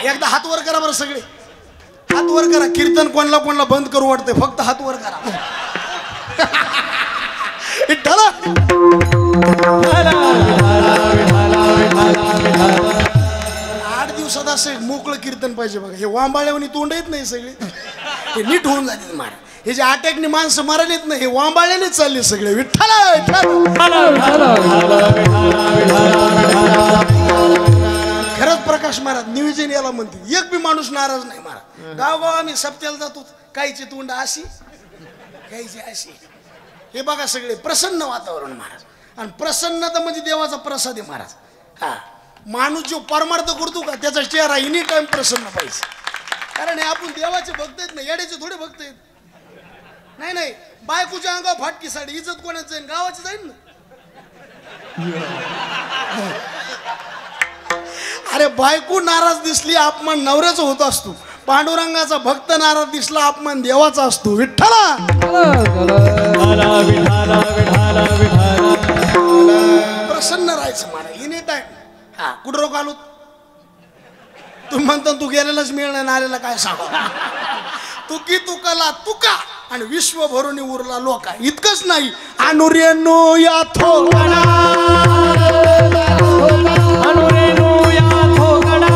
एकदा हात वर करा बरं सगळे, हात वर करा. कीर्तन कोणला कोणला बंद करू वाटते, फक्त हात वर करा. 8 दिवसात असं मोकळं कीर्तन पाहिजे बघा. हे वांबाळ्यावनी तोंड येत नाही सगळे, हे नीट होऊन जाते महाराज. हे जे अटॅकने माणसं मारायला येत नाही, हे वांबाळ्याने चालले सगळे. विठ्ठला खरंच प्रकाश महाराज नियोजन याला म्हणते. एक बी माणूस नाराज नाही महाराज. गावगाव आम्ही सप्त्याला जातो, काहीची तोंड अशी काहीची अशी. हे बघा सगळे प्रसन्न वातावरण महाराज. आणि प्रसन्नता म्हणजे देवाचा प्रसाद आहे महाराज. हा माणूस जो परमार्थ करतो का त्याचा चेहरा एनी टाइम प्रसन्न पाहिजे. कारण हे आपण देवाचे भक्त आहेत ना, येड्याचे थोडे भक्त आहेत. नाही नाही, बायकोच्या अंगावर फाटकी साडी, इज्जत कोणाच जाईल? गावाची जाईल ना. अरे बायको नाराज दिसली अपमान नवऱ्याचा होत असतो, पांडुरंगाचा भक्त नाराज दिसला अपमान देवाचा असतो. विठ्ठला प्रसन्न राहायचं महाराज एनी टाइम. हा कुठं रोग आलो तुम्ही म्हणता, तू गेलेलाच मिळणार आलेला काय सांगा. तुकी तुकाला तुका आणि विश्व भरून उरला लोका. इतकंच नाही, अनुरेनो या थोगडा अनुरेनो या थोगडा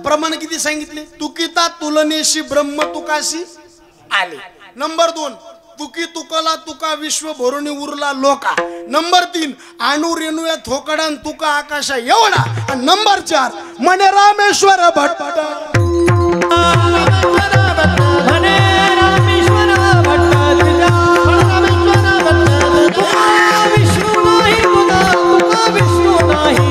प्रमाण किती सांगितले? तुकिता तुलनेशी ब्रह्म तुकाशी आले. नंबर 2 तुकी तुकला तुका विश्व भरून उरला लोका. नंबर 3 अणु रेणुया थोकडा तुका आकाशा एवढा. आणि नंबर 4 मने रामेश्वर भट्ट मने रामेश्वर भट्ट विष्णू नाही तुका विष्णू नाही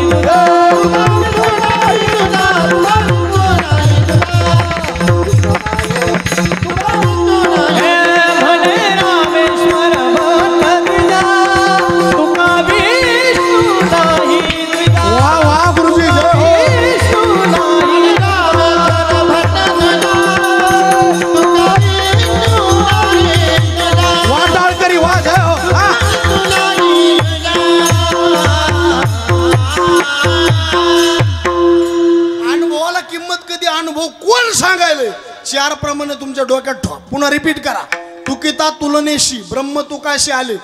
सांगायले. 4 प्रमाणे तुमच्या डोक्यात ठेवा. पुन्हा रिपीट करा. तुकिता तुलनेशी ब्रह्म तुकाशी आले.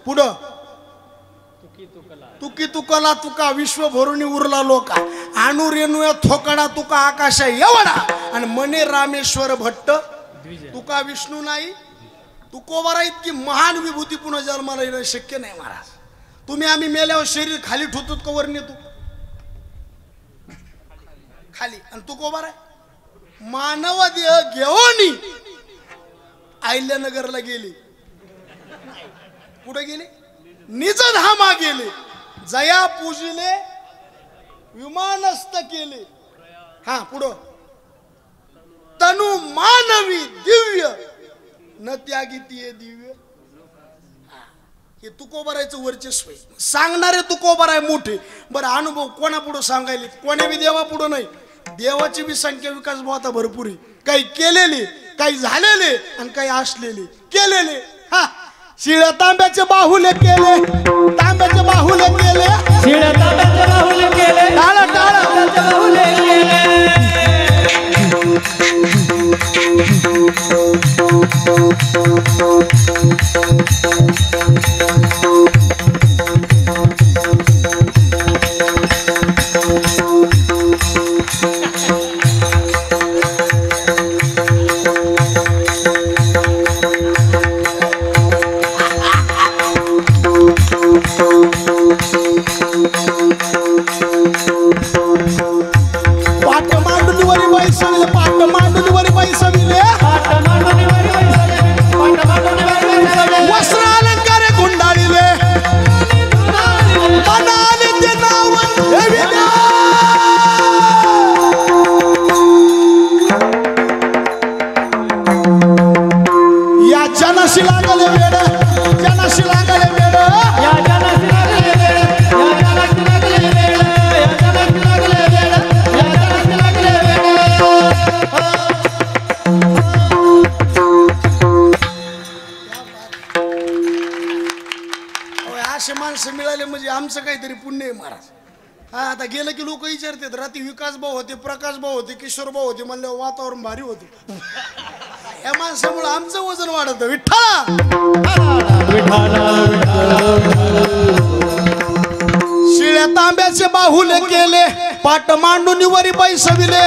पुढं तुकी तुकला तुका विश्व भरून उरला लोका. अणु रेणुया थोकडा तुका आकाशा एवढा. आणि मने रामेश्वर भट्ट तुका विष्णू नाही. तुकोबारा इतकी महान विभूती पुन्हा जन्माला येणं शक्य नाही महाराज. तुम्ही आम्ही मेल्यावर शरीर खाली ठेवतो का वर नेतो? खाली. आणि तुकोबारा मानव देह घेऊन अहिल्यानगरला गेले. कुठे गेले? निजधामा गेले. जया पूजिले विमानस्थ केले. हा पुढं तनु मानवी दिव्य न त्यागितीये दिव्य. हे तुकोबारायचं वर्चस्व आहे. सांगणारे तुकोबाराय मोठे. बरं अनुभव कोणा पुढं सांगायले? कोण्या बी देवा पुढं नाही. देवाची बी संख्या विकास आता भरपूर आहे. काही केलेले, काही झालेले आणि काही असलेले. केलेले हा शिळ्या तांब्याचे बाहुले केले. तांब्याचे बाहुले केले. शिळ्या तांब्याचे बाहुले केले. टाळा टाळा बाहुले केले. वस्त्र अलंकार लागले वेड जनाशी लागले वेड या जनाशी लागले वेड या जनाशी लागले वेड या जनाशी लागले वेड या जनाशी लागले वेड असे माणसं मिळाले म्हणजे आमचं काहीतरी पुण्य आहे महाराज. हा आता गेलं की लोक विचारतात रात्री विकास भाऊ होते प्रकाश भाऊ होते किशोर भाऊ होते म्हणल्यावर वातावरण भारी होते. या माणसामुळे आमचं वजन वाढत. विठ्ठला शिळ्या तांब्याचे बाहुले केले पाट मांडून वरी बैसविले.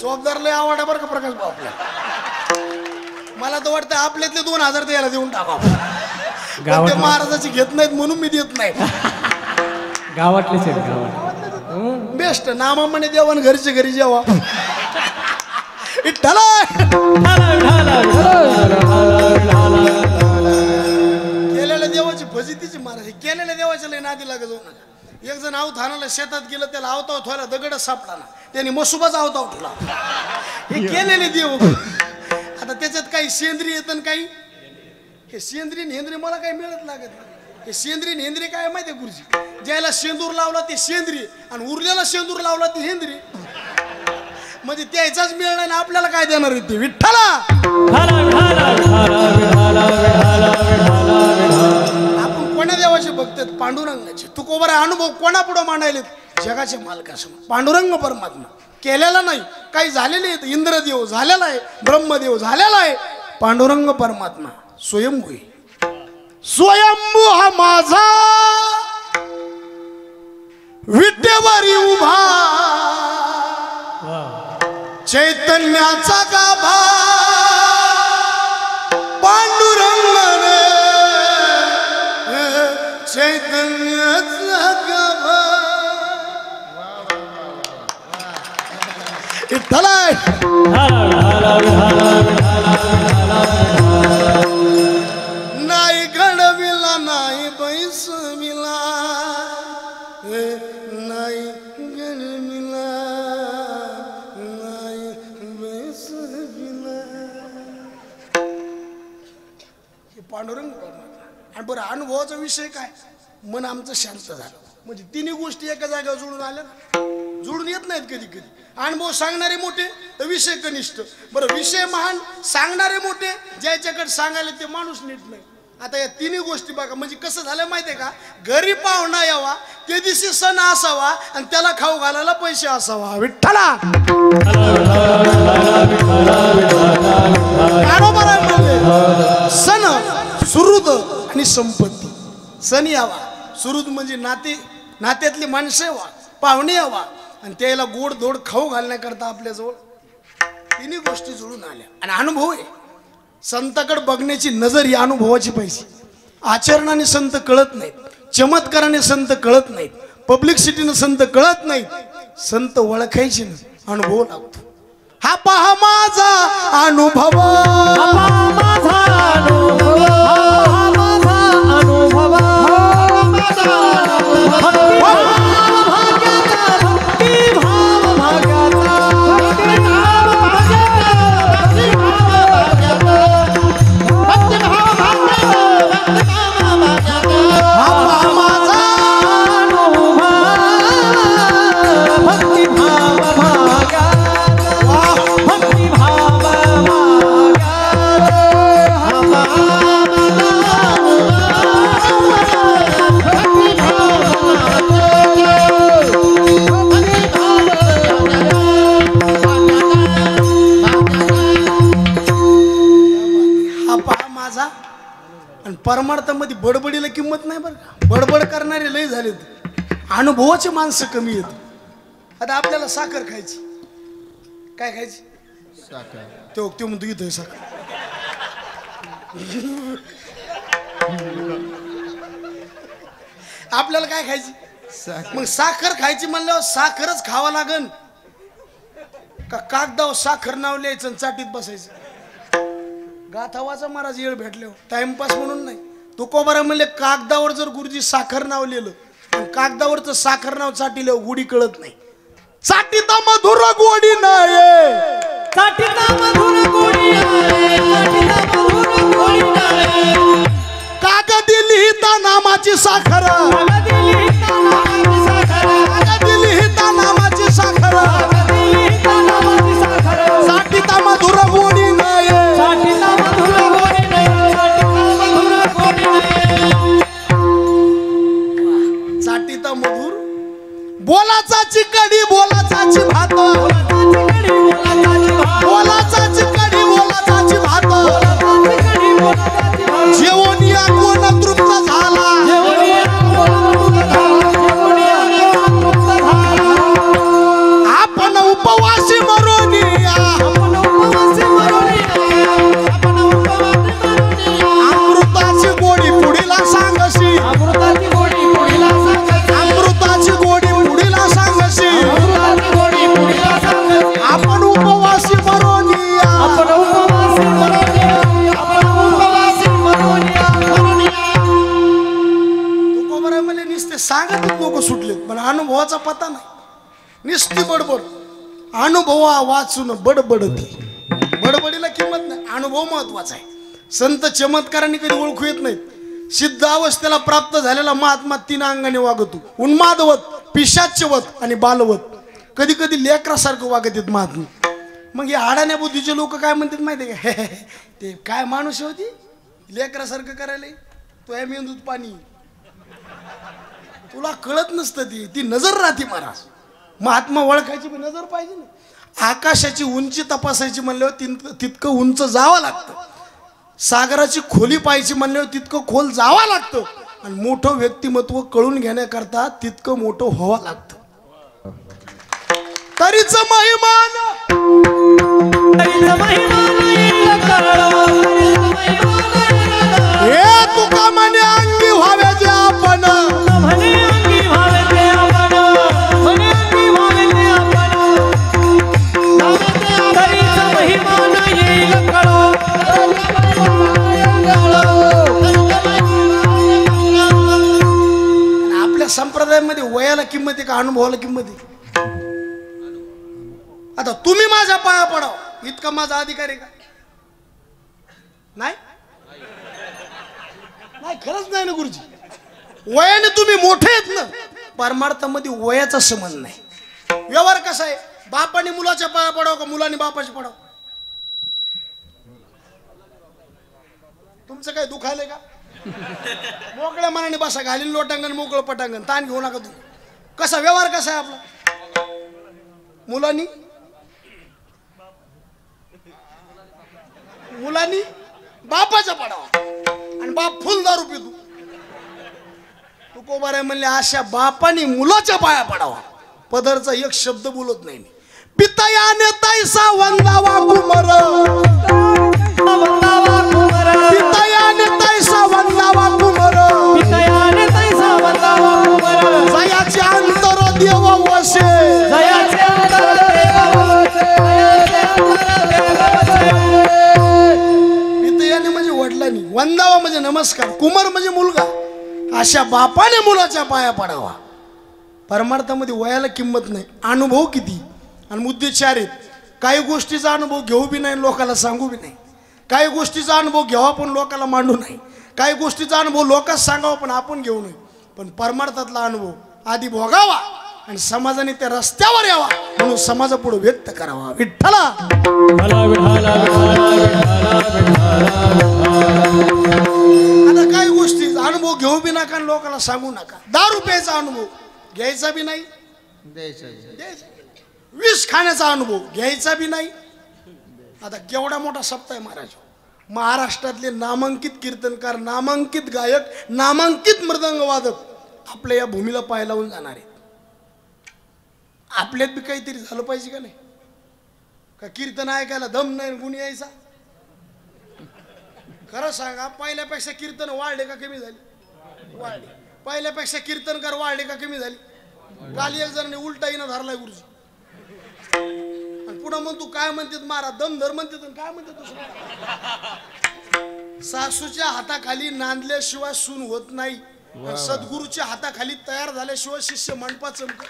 जबाबदार लय आवडा बरं का प्रकाश भाऊ आपल्या. मला तर वाटतं आपल्यातले 2000 याला देऊन टाका. ते महाराजाची घेत नाहीत म्हणून मी देत नाही. गावातलेच आहेत गावात बेस्ट नामा म्हणे देवान घरचे घरी जेवा. केलेल्या देवाची फजितीची महाराज. केलेल्या देवाच्या लय नादी लागत जाऊ नका. एक जण आवत हाणाला शेतात गेलं त्याला आवताव थोडा दगड सापडाना त्यांनी मसुबाच आवताव ठेवला. हे केलेले देव. आता त्याच्यात काही सेंद्रिय येतं काही हे सेंद्रिय हेंद्रिय मला काही मिळत लागत नाही. हे सेंद्रिय हेंद्रिय काय माहिती गुरुजी. ज्याला शेंदूर लावला ते सेंद्रिय आणि उरलेला शेंदूर लावला ते हेंद्रिय. म्हणजे त्याचाच मिळणार ना आपल्याला काय देणार ते. विठ्ठला आपण कोणा देवाचे बघतात पांडुरंगाचे. तू कोबरा अनुभव कोणा पुढे मांडायले जगाच्या मालकासमोर. पांडुरंग परमात्मा केलेला नाही काही झालेले आहेत. इंद्रदेव झालेला आहे ब्रह्मदेव झालेला आहे. पांडुरंग परमात्मा स्वयंभू स्वयंभू हा माझा विटेवरी उभा चैतन्याचा गाभा पांडुरंग रे चैतन्याचा गाभा. इथलाय नाही घडविला नाही बैसविला नाही घडविला नाही बैसविला. हे पांडुरंग आणि बरं अनुभवाचा विषय काय. मन आमचं शांत झालं म्हणजे तिन्ही गोष्टी एका जागेवर जुळून आल्या. जुळून येत नाहीत कधी कधी. अनुभव सांगणारे मोठे तर विषय कनिष्ठ. बरं विषय महान सांगणारे मोठे ज्याच्याकडे सांगायला ते माणूस नीट नाही. आता या तिन्ही गोष्टी बघा म्हणजे कसं झालं माहितीये का. घरी पाहुणा यावा ते दिवशी सण असावा आणि त्याला खाऊ घालायला पैसे असावा. विठ्ठला बरोबर आहे म्हणजे सण सुहृद आणि संपत्ती. सण यावा सुहृद म्हणजे नात्यातली माणसं यावा पाहुणे यावा आणि त्याला गोड धोड खाऊ घालण्याकरता आपल्याजवळ तिन्ही गोष्टी जुळून आल्या. आणि अनुभव आहे संताकडे बघण्याची नजर ही अनुभवाची पाहिजे. आचरणाने संत कळत नाहीत चमत्काराने संत कळत नाहीत पब्लिसिटीनं संत कळत नाहीत. संत ओळखायची ना अनुभव लागतो. हा पहा माझा अनुभव परमार्थामध्ये बडबडीला किंमत नाही बरं का. बडबड करणारे लय झालेत अनुभवाचे माणसं कमी आहेत. आता आपल्याला साखर खायची काय खायची साखर ते म्हणतो इथं साखर. आपल्याला काय खायची मग साखर खायची म्हणल्यावर साखरच खावा लागन का कागदावर साखर नाव लिहायचं आणि चाटीत बसायचं. गाथावाचा महाराज येळ भेटले टाइमपास म्हणून नाही. तुकोबारा म्हणले कागदावर जर गुरुजी साखर नाव लिहिलं आणि कागदावरचं साखर नाव चाटीलं गुढी कळत नाही. साठीता मधुर गोडी नाये साठीता मधुर गोडी नाये साठीता मधुर गोडी नाये कागदी लिहिता नामाची साखर कागदी लिहिता नामाची साखर कागदी लिहिता नामाची साखर कागदी लिहिता नामाची साखर साठीता मधुर गोडी नाये साठीता मधुर गोडी नाये साठीता मधुर गोडी नाये साठीता मधुर बोलाचा चिकडी बोलाचा भात बोलाचा चिकडी बोलाचा भात जेवण या कोण तृप्त झाला आपण उपवासी मरोनी अमृताची गोडी पुढीला सांगशी अमृताची गोडी पुढीला सांगशी अमृताची गोडी पुढीला सांगशी गोडी पुढीला सांगशी आपण उपवासी मरोनी आपण उपवासी मरोनिया आपण उपवासी मरोनिया तू कोबरा मला नुसते सांगत लोक सुटले पण अनुभवाचा पता नाही नुसती बडबड अनुभव वाचून बडबडती बडबडीला किंमत नाही अनुभव महत्वाचा आहे संत चमत्कारांनी कधी ओळखू येत नाहीत सिद्ध अवस्थेला प्राप्त झालेला महात्मा 3 अंगाने वागतो उन्मादवत पिशाच्यवत आणि बालवत कधी कधी लेकरासारखं वागत येत महात्मा मग हे आडाण्या बुद्धीचे लोक काय म्हणतात माहिती आहे का ते काय माणूस होती लेकरासारखं करायला तो या मेंदूत पाणी तुला कळत नसतं ती नजर राहते महाराज महात्मा ओळखायची पण नजर पाहिजे ना आकाशाची उंची तपासायची म्हणल्यावर तितकं उंच जावं लागतं सागराची खोली पाहायची म्हणल्यावर तितकं खोल जावं लागतं आणि मोठं व्यक्तिमत्व कळून घेण्याकरता तितकं मोठं व्हावं लागतं तरीच महिमान हे तुका म्हणे अंगी व्हावे जे आपण संप्रदायामध्ये वयाला किंमत आहे का अनुभवाला किंमत आहे आता तुम्ही माझ्या पाया पडाव इतका माझा अधिकार आहे का नाही नाही खरंच नाही ना गुरुजी वयाने तुम्ही मोठे आहेत ना परमार्थामध्ये वयाचा संबंध नाही व्यवहार कसा आहे बापाने मुलाच्या पाया पडाव का मुलाने बापाच्या पडाव तुमचं काय दुखायलंय का मोकळ्या मनाने बसा घालीन लोटांगण मोकळं पटांगण ताण घेऊ नका तुम्ही कसा व्यवहार कसा आहे आपला मुलांनी बापाचा पडावा आणि बाप फुल दारू पितो तू कोबारे म्हणले अशा बापाने मुलाच्या पाया पडावा पदरचा एक शब्द बोलत नाही पितयाने तैसा वंदावा कुमर पितयाने तैसा वंदावा कुमर पितयाने तैसा वंदावा कुमर जयाचे अंतर देव वशे जयाचे अंतर देव वशे पितयाने म्हणजे वडिलांनी वंदावा म्हणजे नमस्कार कुमार म्हणजे मुलगा अशा बापाने मुलाच्या पाया पडावा परमार्थामध्ये वयाला किंमत नाही अनुभव किती आणि मुद्दे 4 आहेत काही गोष्टीचा अनुभव घेऊ बी नाही लोकांना सांगू बी नाही काही गोष्टीचा अनुभव घ्यावा पण लोकांना मांडू नाही काही गोष्टीचा अनुभव लोकांना सांगावा पण आपण घेऊ नये पण परमार्थातला अनुभव आधी भोगावा आणि समाजाने त्या रस्त्यावर यावा म्हणून समाजापुढे व्यक्त करावा विठ्ठला आता काही गोष्टी अनुभव घेऊ बी नका आणि लोकांना सांगू नका दारू प्यायचा अनुभव घ्यायचा बी नाही द्यायचा विष खाण्याचा अनुभव घ्यायचा बी नाही आता केवढा मोठा सप्ताह आहे महाराज महाराष्ट्रातले नामांकित कीर्तनकार नामांकित गायक नामांकित मृदंगवादक आपल्या या भूमीला पाय लावून जाणार आहेत आपल्यात बी काहीतरी झालं पाहिजे का नाही का कीर्तन ऐकायला दम नाही गुण यायचा खरं सांगा पहिल्यापेक्षा कीर्तन वाढले का कमी झाली वाढले पहिल्यापेक्षा कीर्तनकार वाढले का कमी झाली काल एक जणांनी उलटा येणं धरलाय गुरुजी आणि पुढं म्हणतो काय म्हणतात महाराज दम धर म्हणतात काय म्हणतात दुसरं सासूच्या हाताखाली नांदल्याशिवाय सून होत नाही सद्गुरूच्या हाताखाली तयार झाल्याशिवाय शिष्य मंडपात चमकत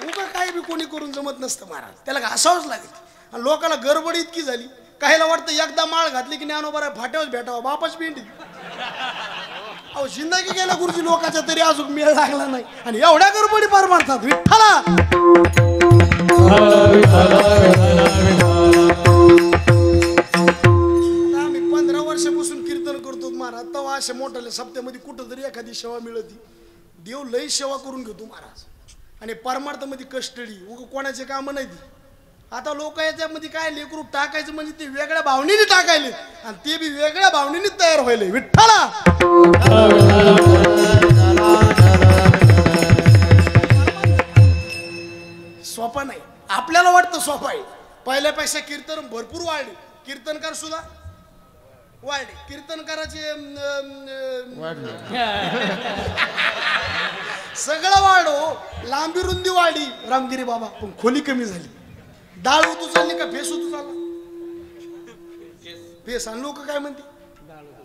उगा काय बी कोणी करून जमत नसतं महाराज, त्याला घासावंच लागेल. आणि लोकांना गडबड इतकी झाली, काहीला वाटतं एकदा माळ घातली की ज्ञानोबा फाट्यावर भेटावं, बापाच भेंडी. अहो जिंदगी गेला गुरुजी लोकांच्या, तरी अजून मेळ लागला नाही आणि एवढ्या गडबडी पार मारतात. विठ्ठला आम्ही 15 वर्षापासून कीर्तन करतो महाराज, तेव्हा अशा मोठ्या सप्त्यामध्ये कुठं तरी एखादी सेवा मिळती. देव लई सेवा करून घेतो महाराज. आणि परमार्थामध्ये कस्टडी उग कोणाचे काम नाही ती. आता लोक याच्यामध्ये काय लेकरू टाकायचं म्हणजे ते वेगळ्या भावनेने टाकायले आणि ते बी वेगळ्या भावनेने तयार व्हायले. विठ्ठला सोपा नाही, आपल्याला वाटतं सोपा आहे. पहिल्यापेक्षा कीर्तन भरपूर वाढले, कीर्तनकार सुद्धा वाढले, कीर्तनकाराचे सगळं वाढो, लांबी रुंदी वाढली रामगिरी बाबा, पण खोली कमी झाली. डाळ उतू चालली का फेस उतू चालला? फेस आणि लोक काय म्हणते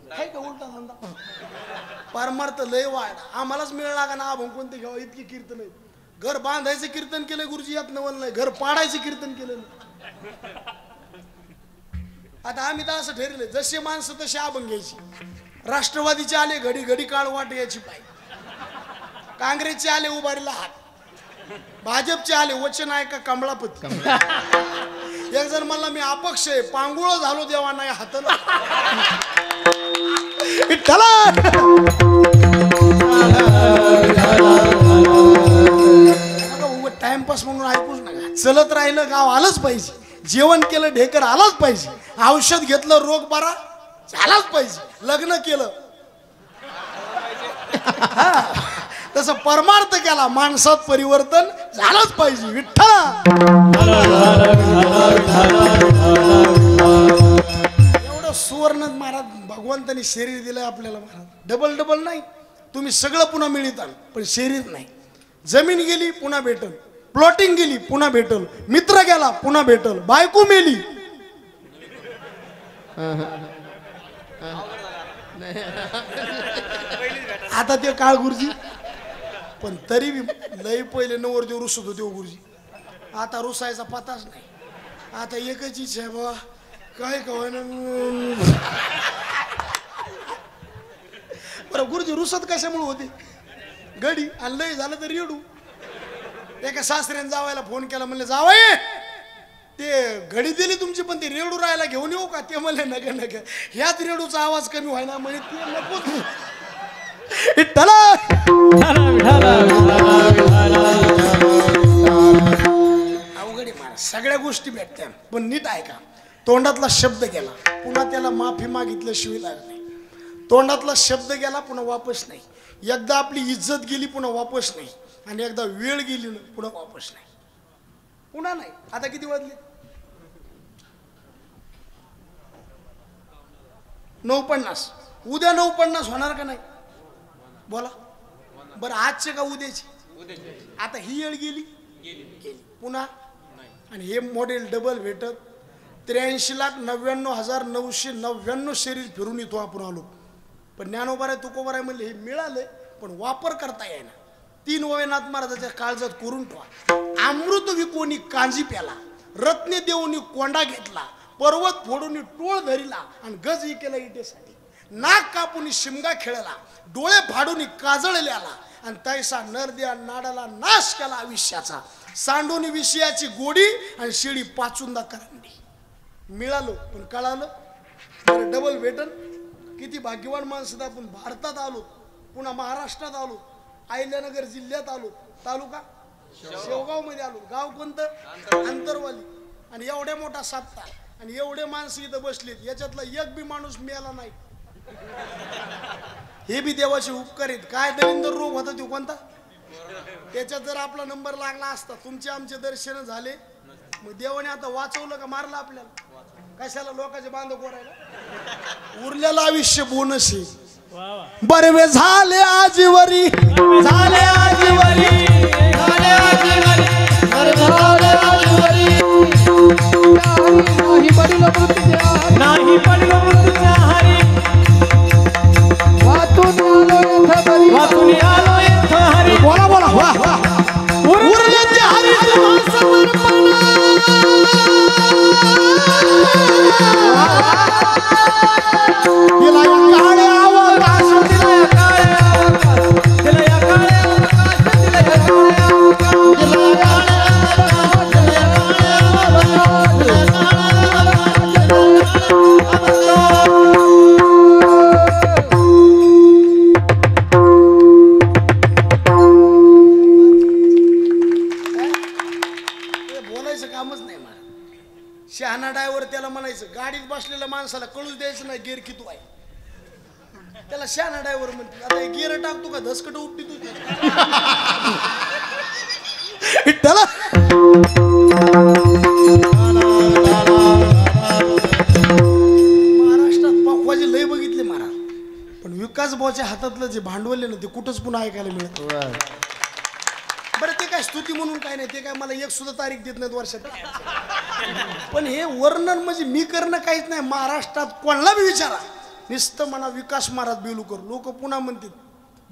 काय का उलटा धंदा. परमार्थ लय वाढ, आम्हालाच मिळ लागा ना. आपण कोणते घ्यावं, इतकी कीर्तन आहे. घर बांधायचं कीर्तन केलंय गुरुजी, यात नवल नाही. घर पाडायचं कीर्तन केलं नाही. आता आम्ही तर असं ठरले, जसे माणसं तसे अभंग घ्यायची. राष्ट्रवादीचे आले घडी घडी काळ वाट यायची पाय, काँग्रेसचे आले उभारीला हात, भाजपचे आले वचन आहे का कमळापती. एक जण म्हणला मी अपक्ष आहे, पांगुळ झालो देवा नाही हातला. टाइमपास म्हणून ऐकूच नका. चलत राहिलं गाव आलंच पाहिजे, जेवण केलं ढेकर आलाच पाहिजे, औषध घेतलं रोग बरा झालाच पाहिजे, लग्न केलं तसं परमार्थ केला माणसात परिवर्तन झालंच पाहिजे. विठ्ठला एवढं सुवर्ण महाराज भगवंतानी शरीर दिलंय आपल्याला महाराज. डबल डबल नाही, तुम्ही सगळं पुन्हा मिळताल पण शरीर नाही. जमीन गेली पुन्हा भेटल, प्लॉटिंग गेली पुन्हा भेटल, मित्र गेला पुन्हा भेटल, बायको मेली आता ते काळ गुरुजी. पण तरी बी लई पहिले नवरदेव रुसत होते गुरुजी, आता रुसायचा पताच नाही. आता एकच इच्छा आहे बाबा काय कवायना. बरं गुरुजी रुसत कशामुळे होते? गडी आणि लय झालं तर रेडू. एका सासऱ्याने जावायला फोन केला, म्हणले जावाय ते घडी दिली तुमची पण ते रेडू राहायला घेऊन येऊ का? ते म्हणले नका नका, ह्याच रेडूचा आवाज कमी व्हायना म्हणजे ते नकोच. अवघडे महाराज, सगळ्या गोष्टी भेटत्या पण नीट ऐका. तोंडातला शब्द गेला पुन्हा त्याला माफी मागितल्याशिवाय लागत नाही. तोंडातला शब्द गेला पुन्हा वापस नाही. एकदा आपली इज्जत गेली पुन्हा वापस नाही. आणि एकदा वेळ गेली ना पुन्हा वापस नाही, पुन्हा नाही. आता किती वाजले? 9:50. उद्या 9:50 होणार का नाही बोला बरं? आजचे का उद्याची? आता ही वेळ गेली गेली पुन्हा. आणि हे मॉडेल डबल भेटत 83,99,999 शरीर फिरून येतो आपण आलो. पण ज्ञानोबा आहे तुकोबा आहे म्हणले हे मिळालंय पण वापर करता येईना. 3 वयनाथ महाराजाच्या काळजात करून ठेवा. अमृत विकोनी कांजी प्याला, रत्ने देऊनी कोंडा घेतला, पर्वत फोडून टोळ धरिला आणि गज केला इटेसाठी. नाक कापून शिमगा खेळला, डोळे फाडून काजळल्याला आणि तैसा नरद्या नाडाला नाश केला आयुष्याचा. सांडून विषयाची गोडी आणि शिडी पाचुंदा करंडी. मिळालो पण कळालं डबल भेटन. किती भाग्यवान माणसं. आपण भारतात आलो, पुन्हा महाराष्ट्रात आलो, अहिल्यानगर जिल्ह्यात आलो, तालुका शेवगाव मध्ये आलो. गाव कोणतं? अंतरवाली. आणि एवढ्या मोठा सप्ताह आणि एवढे माणसं इथं बसलेत, याच्यातला एक बी माणूस मिळाला नाही. हे बी देवाचे उपकार आहेत. काय दलिंदर रोग होता तो कोणता? त्याच्यात जर आपला नंबर लागला असता, तुमचे आमचे दर्शन झाले, मग देवाने आता वाचवलं का मारलं आपल्याला? कशाला लोकांचे बांध कोरायला? उरलेलं आयुष्य बोनस आहे. बरवे झाले आजीवरी, झाले आजीवरी, झाले आजीवरी, झाले आजीवरी. नाही पडलो मृत्यूच्या, नाही पडलो मृत्यूच्या हारी. वाचून आलो येथ बरी, वाचून आलो येथ हरी. बोला बोला. उरले ते हरी दिला या काळ्या अवकाश, दिला या काळ्या अवकाश, दिला या काळ्या अवकाश, दिला या काळ्या अवकाश, दिला या काळ्या अवकाश, दिला या काळ्या अवकाश, दिला या काळ्या ते बोलायचं कामच नाही मला. शहाणा ड्रायव्हर त्याला म्हणायचं, गाडीत बसलेल्या माणसाला कळूच द्यायचं नाही गिअर किती आहे, त्याला शहाणा ड्रायव्हर म्हणते. आता गिअर टाकतो का धसकट उपटी तू त्याला. महाराष्ट्रात पक्वाचे लय बघितले महाराज, पण विकास भाऊच्या हातातलं जे भांडवल आहे ना ते कुठंच पुन्हा ऐकायला मिळत. बरं ते काय स्तुती म्हणून काय नाही, ते काय मला एक सुद्धा तारीख देत नाहीत वर्षात. पण हे वर्णन म्हणजे मी करणं काहीच नाही. महाराष्ट्रात कोणाला बी विचारा, नुसतं म्हणा विकास महाराज बेलूकर, लोक पुन्हा म्हणतील,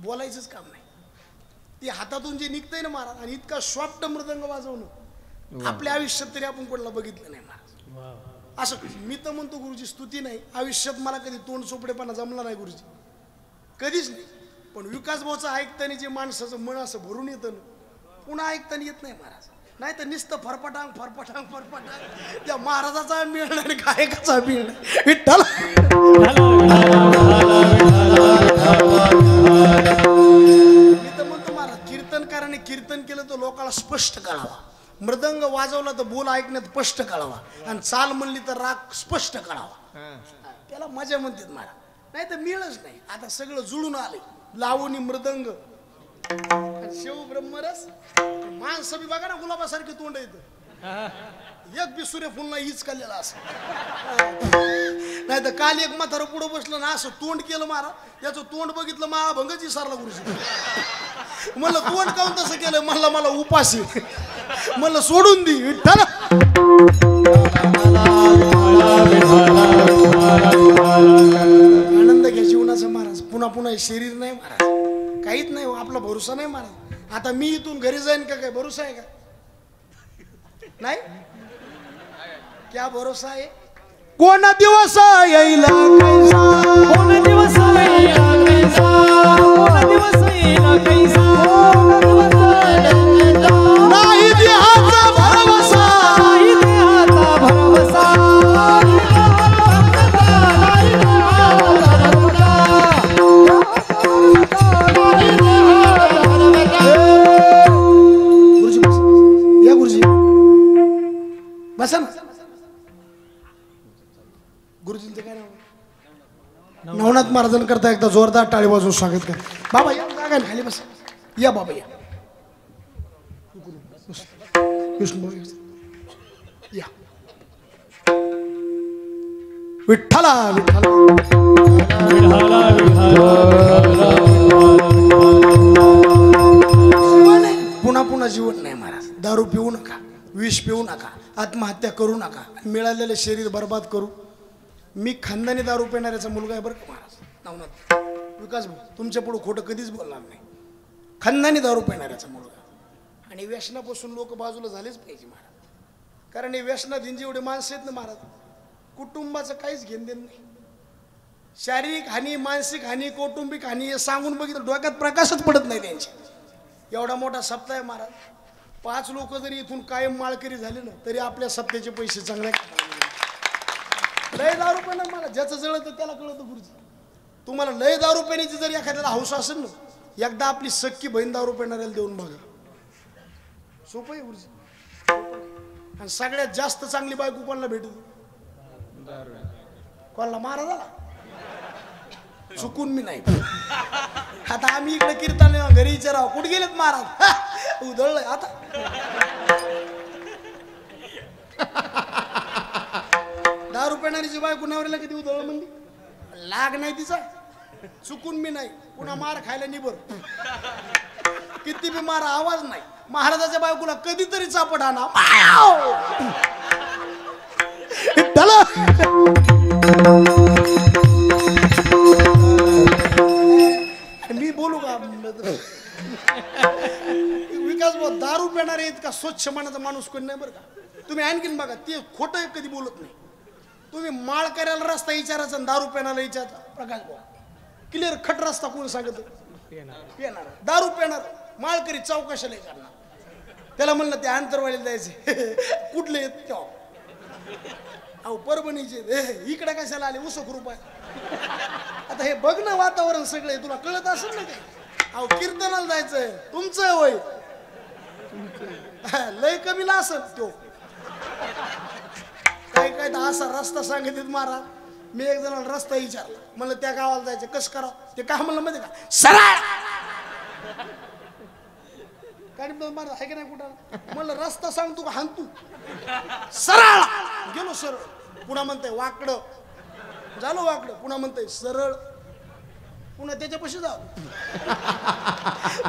बोलायचंच काम नाही. ते हातातून जे निघतंय ना महाराज, आणि इतका सॉफ्ट मृदंग वाजवणं आपल्या आयुष्यात तरी आपण कोणाला बघितलं नाही महाराज. असं मी तर म्हणतो गुरुजी, स्तुती नाही, आयुष्यात मला कधी तोंड चोपडेपणा जमला नाही गुरुजी, कधीच नाही. पण विकास भाऊचं ऐकताना जे माणसाचं मन असं भरून येतं ना, पुन्हा ऐकताना येत नाही महाराज. नाही तर नुसतं फरफटांग फरफटांग फरफटांग, त्या महाराजाचा मिळणार आणि गायकाचा मिळणार. विठ्ठल मी तर म्हणतो महाराज, कीर्तनकाराने कीर्तन केलं तर लोकांना स्पष्ट कळावा, मृदंग वाजवला तर बोल ऐकण्यात स्पष्ट कळावा, आणि चाल म्हणली तर राग स्पष्ट कळावा, त्याला मजा म्हणतात महाराज. नाही तर मिळच नाही. आता सगळं जुळून आलंय, लावणी मृदंग शेव ब्रह्मरस. माणसं बी बघा ना, गुलाबासारखे तोंड येत, एक बी सूर्यफुलला हीच काढलेला असं. नाही तर काल एक म्हातारं पुढं बसलं ना, असं तोंड केलं महाराज, त्याचं तोंड बघितलं महाभंगच विसरला गुरुजी. म्हणलं तोंड काऊन तसं केलं, म्हणलं मला उपाशी, म्हणलं सोडून दे विठ्ठल. आनंद घ्या जीवनाचा महाराज, पुन्हा पुन्हा शरीर नाही महाराज, काहीच नाही, आपला भरोसा नाही महाराज. आता मी इथून घरी जाईन का, काय भरोसा आहे का? नाही, क्या भरोसा आहे? कोण दिवस येईल कैसा, कोण दिवस येईल कैसा, कोण दिवस येईल कैसा, नाही देहाचा भरवसा, नाही देहाचा भरवसा, गुरुजी बसा. या गुरुजी बसा ना. गुरुजींचं काय नाव? नवनाथ महाराजांकरता एकदा जोरदार टाळी वाजवून स्वागत करा. बाबा या, जागा आहे, खाली बसा. या बाबा या. विष्णू भाऊ, या. विठ्ठला विठ्ठला. पुन्हा पुन्हा जीवन नाही महाराज. दारू पिऊ नका, विष पिऊ नका, आत्महत्या करू नका, मिळालेले शरीर बर्बाद करू. मी खानदानी दारू पिणाऱ्याचा मुलगा आहे बरं का महाराज. नवनाथ विकास भाऊ, तुमच्या पुढे खोटं कधीच बोलणार नाही. खानदानी दारू पिणाऱ्याचा मुलगा. आणि व्यसनापासून लोक बाजूला झालेच पाहिजे महाराज. कारण हे व्यसनाधीन जेवढे माणसं आहेत ना महाराज, कुटुंबाचं काहीच घेण देण नाही. शारीरिक हानी, मानसिक हानी, कौटुंबिक हानी हे सांगून बघितलं, डोक्यात प्रकाशच पडत नाही त्यांचे. एवढा मोठा सप्ताह आहे महाराज. 5 लोक जरी इथून कायम माळकरी झाले ना, तरी आपल्या सप्त्याचे पैसे चांगले. लय दारू रुपये मला ज्याचं जळतं त्याला कळतं गुरुजी. तुम्हाला लय दारू पिण्याची जर एखाद्याला हौस असेल ना, एकदा आपली सख्खी बहीण दारू पिणाऱ्याला देऊन बघा, सोपं आहे गुरुजी. आणि सगळ्यात जास्त चांगली बायको कोणाला भेटत? कोणाला? महाराजाला. चुकून मी नाही. आता आम्ही इकडे कीर्तन घरी विचारावं, कुठे गेलेत महाराज? उधळलंय आता. दारू पिणारीची बायको नवऱ्याला कधी उधळलं म्हणली? लाग नाही तिचा. चुकून मी नाही. पुन्हा मार खायला निबर, किती बी मारा आवाज नाही. महाराजाच्या बायकोला कधीतरी चापट आणा. मी बोलू का? विकास भाऊ दारू पिणारे इतका स्वच्छ मनाचा माणूस कोणी नाही बरं का. तुम्ही आणखीन बघा ते खोटं कधी बोलत नाही. तुम्ही माळ करायला रस्ता विचारायचा आणि दारू पेनाला विचारता प्रकाश भाऊ क्लिअर खट रस्ता कोण सांगत पेणार दारू पेणार माळ करी चौकशाला करणार. त्याला म्हणलं ते आंतरवाडीला जायचे कुठले येत तेव्हा अहो परभणीचे इकडे कशाला आले उसक रुपये. आता हे बघ ना वातावरण सगळे तुला कळत असेल ना ते. अहो कीर्तनाला जायचंय तुमचं होय लय कमीला असेल तो काय काय तर असा रस्ता सांगितले महाराज. मी एक जणाला रस्ता विचारला म्हणलं त्या गावाला जायचं कसं करावं ते काय म्हणलं माहिती का सरळ काय महाराज आहे की नाही कुठं म्हणलं रस्ता सांगतो का हाणतू सरळ गेलो सरळ पुन्हा म्हणताय वाकडं झालं वाकडं पुन्हा म्हणताय सरळ पुन्हा त्याच्यापाशी जाऊ.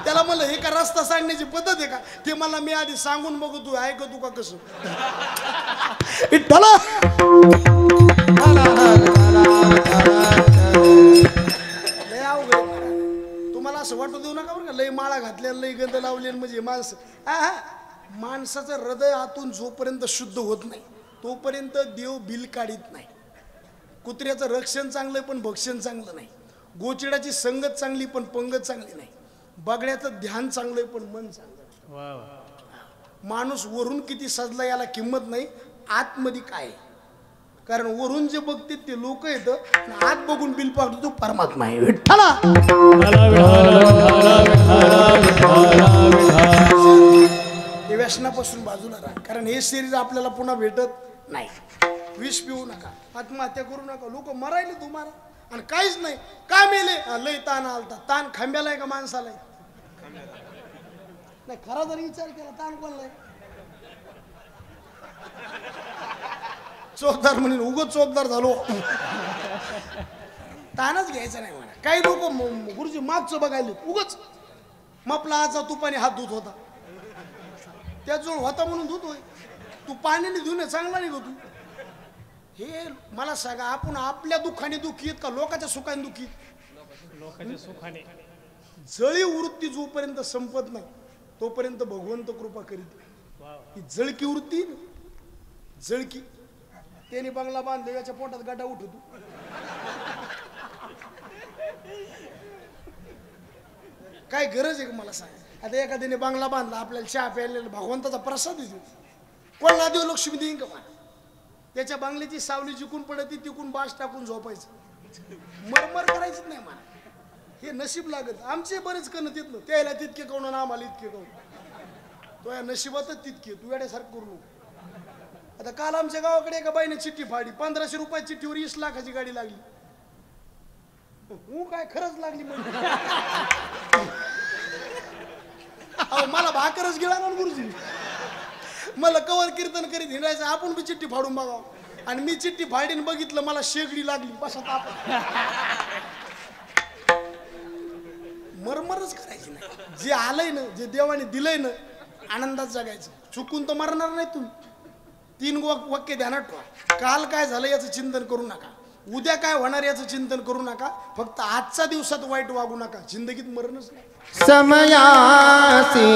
त्याला म्हणलं हे का रस्ता सांगण्याची पद्धत आहे का ते मला मी आधी सांगून बघू तू ऐकतो का कसं विठ्ठला लय अवघड तुम्हाला असं वाटू देऊ नका बरं का लय माळा घातल्या लय गंध लावले म्हणजे माणसं माणसाचं हृदय आतून जोपर्यंत शुद्ध होत नाही तोपर्यंत देव बिल काढीत नाही. कुत्र्याचं रक्षण चांगलं पण भक्षण चांगलं नाही. गोचिडाची संगत चांगली पण पंगत चांगली नाही. बगड्याचं ध्यान चांगलंय पण मन चांगलं नाही. माणूस वरून किती सजला याला किंमत नाही आतमध्ये काय कारण वरून जे बघते ते लोक येतं आत बघून बिल पावतो तो परमात्मा आहे विठ्ठला. हे व्यसनापासून बाजूला राहा कारण हे शरीर आपल्याला पुन्हा भेटत नाही. विष पिऊ नका आत्महत्या करू नका लोक मरायले तुम्हाला आणि काहीच नाही का मेले लय ताण आलता ताण खांब्याला आहे का माणसाला नाही खरा जर विचार केला ताण कोणला चोकदार म्हणून उगच चोकदार झालो ताणच घ्यायचा नाही म्हणा. काही लोक गुरुजी मागचं बघायला उगच मपला आचा तुपाने हात धुत होता त्याजवळ होता म्हणून धुतोय तू पाण्याने धुणे चांगला नाही तू. हे मला सांगा आपण आपल्या दुःखाने दुःखी आहेत का लोकांच्या सुखाने दुःखी. लोकांच्या सुखाने जळी वृत्ती जोपर्यंत संपत नाही तोपर्यंत भगवंत कृपा करीत. ही जळकी वृत्ती जळकी त्याने बंगला बांधले याच्या पोटात गाडा उठतो काय गरज आहे का मला सांग. आता एखाद्याने बंगला बांधला आपल्याला चहा प्यायला भगवंताचा प्रसाद देतो कोणाला देव लक्ष्मी देईन का मला. त्याच्या बांगल्याची सावली जिकून पडती तिकून बास टाकून झोपायचं मरमर करायचं नाही मला. हे नशीब लागत आमचे बरेच कण तिथलं त्याला तितके कौन आम्हाला इतके कौन तो या नशिबातच तितके तू येण्यासारखं करू नको. आता काल आमच्या गावाकडे एका बाईने चिठ्ठी फाडली 1500 रुपये चिठ्ठीवर 20 लाखाची गाडी लागली. हो काय खरंच लागली म्हणजे अहो मला भाकरच गेला ना गुरुजी. मला कवर कीर्तन करीत हिंडायचं आपण बी चिठ्ठी फाडून बघावं आणि मी चिठ्ठी फाडीन बघितलं मला शेगडी लागली बसा आपण मरमरच करायची नाही. जे आलंय ना जे देवाने दिलंय ना आनंदात जगायचं. चुकून तर मरणार नाही तुम्ही. 3 वाक्य ध्यानात ठेवा. काल काय झालं याचं चिंतन करू नका उद्या काय होणार याचं चिंतन करू नका फक्त आजच्या दिवसात वाईट वागू नका जिंदगीत मरणच नाही. समयासी